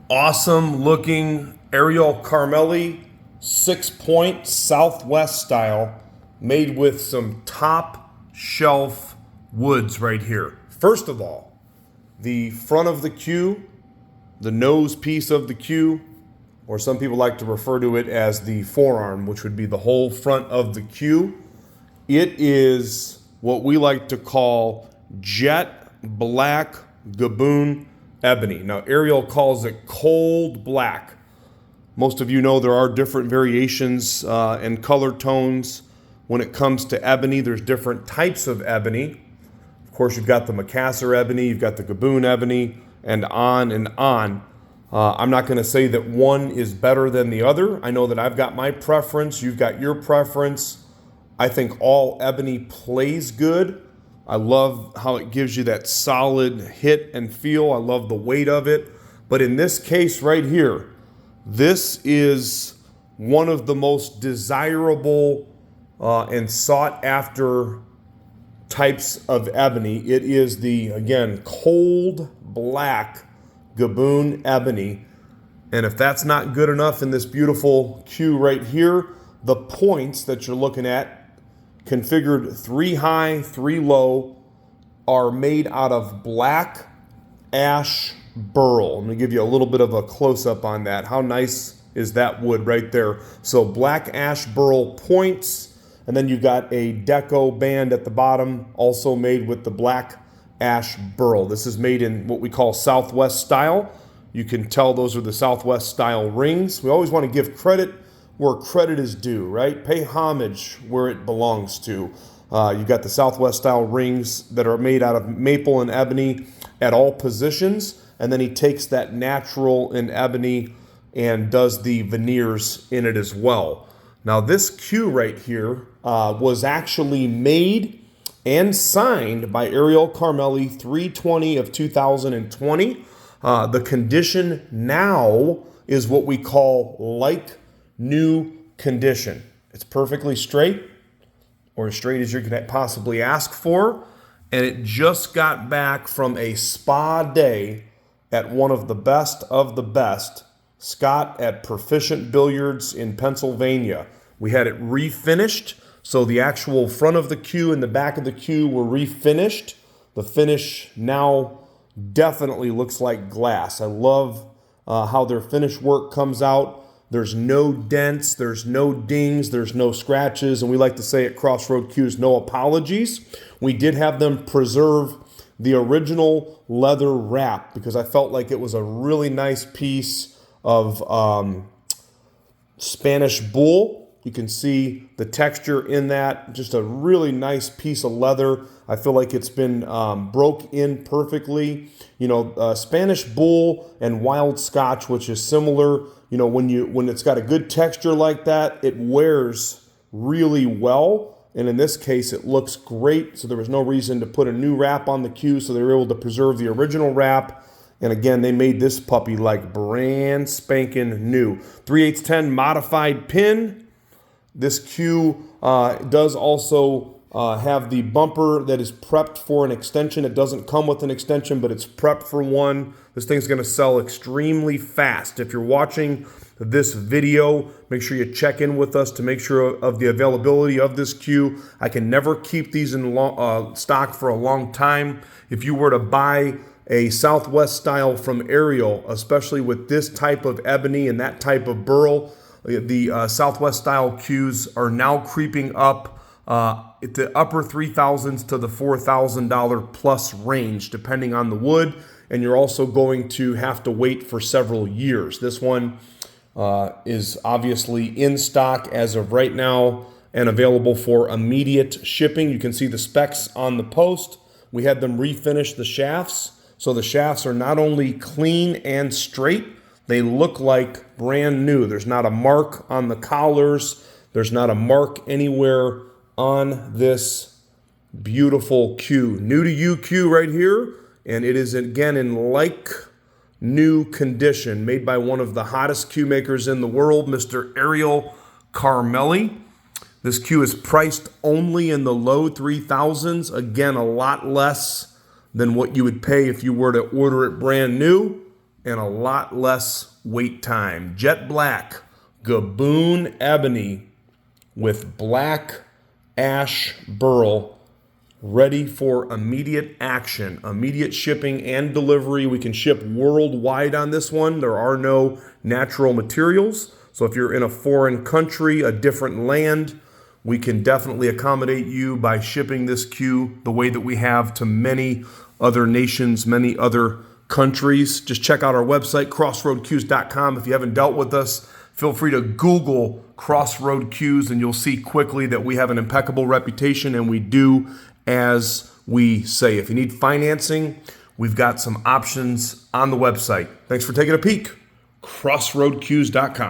Awesome looking Ariel Carmeli 6-point Southwest style made with some top shelf woods right here. First of all, the front of the cue, the nose piece of the cue, or some people like to refer to it as the forearm, which would be the whole front of the cue. It is what we like to call jet black Gabon Ebony. Now, Ariel calls it cold black. Most of you know there are different variations and color tones when it comes to ebony. There's different types of ebony. Of course, you've got the Macassar ebony, you've got the Gabon ebony, and on and on. I'm not going to say that one is better than the other. I know that I've got my preference, you've got your preference. I think all ebony plays good. I love how it gives you that solid hit and feel. I love the weight of it. But in this case right here, this is one of the most desirable and sought after types of ebony. It is the, again, cold black Gabon Ebony. And if that's not good enough in this beautiful cue right here, the points that you're looking at, configured 3 high, 3 low, are made out of black Ash Burl. I'm going to give you a little bit of a close-up on that. How nice is that wood right there? So black Ash Burl points, and then you got a deco band at the bottom, also made with the black Ash Burl. This is made in what we call Southwest style. You can tell those are the Southwest style rings. We always want to give credit where credit is due, right? Pay homage where it belongs to. You've got the Southwest style rings that are made out of maple and ebony at all positions, and then he takes that natural in ebony and does the veneers in it as well. Now this cue right here was actually made and signed by Ariel Carmeli 3/20 of 2020. The condition now is what we call like new condition. It's perfectly straight, or as straight as you could possibly ask for, and it just got back from a spa day at one of the best, Scott at Proficient Billiards in Pennsylvania. We had it refinished, so the actual front of the cue and the back of the cue were refinished. The finish now definitely looks like glass. I love how their finish work comes out. There's no dents, there's no dings, there's no scratches, and we like to say at Crossroad Cues, no apologies. We did have them preserve the original leather wrap because I felt like it was a really nice piece of Spanish bull. You can see the texture in that, just a really nice piece of leather. I feel like it's been broke in perfectly. You know, Spanish bull and wild Scotch, which is similar. You know, when it's got a good texture like that, it wears really well. And in this case, it looks great. So there was no reason to put a new wrap on the cue. So they were able to preserve the original wrap. And again, they made this puppy like brand spanking new. 3/8 modified pin. This cue does also have the bumper that is prepped for an extension. It doesn't come with an extension, but it's prepped for one. This thing's going to sell extremely fast. If you're watching this video, make sure you check in with us to make sure of the availability of this cue. I can never keep these in stock for a long time. If you were to buy a Southwest style from Ariel, especially with this type of ebony and that type of burl, the Southwest style cues are now creeping up at the upper $3,000s to the $4,000 plus range, depending on the wood. And you're also going to have to wait for several years. This one is obviously in stock as of right now and available for immediate shipping. You can see the specs on the post. We had them refinish the shafts. So the shafts are not only clean and straight, they look like brand new. There's not a mark on the collars. There's not a mark anywhere on this beautiful cue. New to you cue right here. And it is again in like new condition, made by one of the hottest cue makers in the world, Mr. Ariel Carmeli. This cue is priced only in the low 3,000s. Again, a lot less than what you would pay if you were to order it brand new. and a lot less wait time. Jet black, Gabon Ebony with black Ash Burl, ready for immediate action, immediate shipping and delivery. We can ship worldwide on this one. There are no natural materials. So if you're in a foreign country, a different land, we can definitely accommodate you by shipping this cue the way that we have to many other nations, many other countries. Just check out our website, crossroadcues.com. If you haven't dealt with us, feel free to Google Crossroad Cues and you'll see quickly that we have an impeccable reputation and we do as we say. If you need financing, we've got some options on the website. Thanks for taking a peek. crossroadcues.com.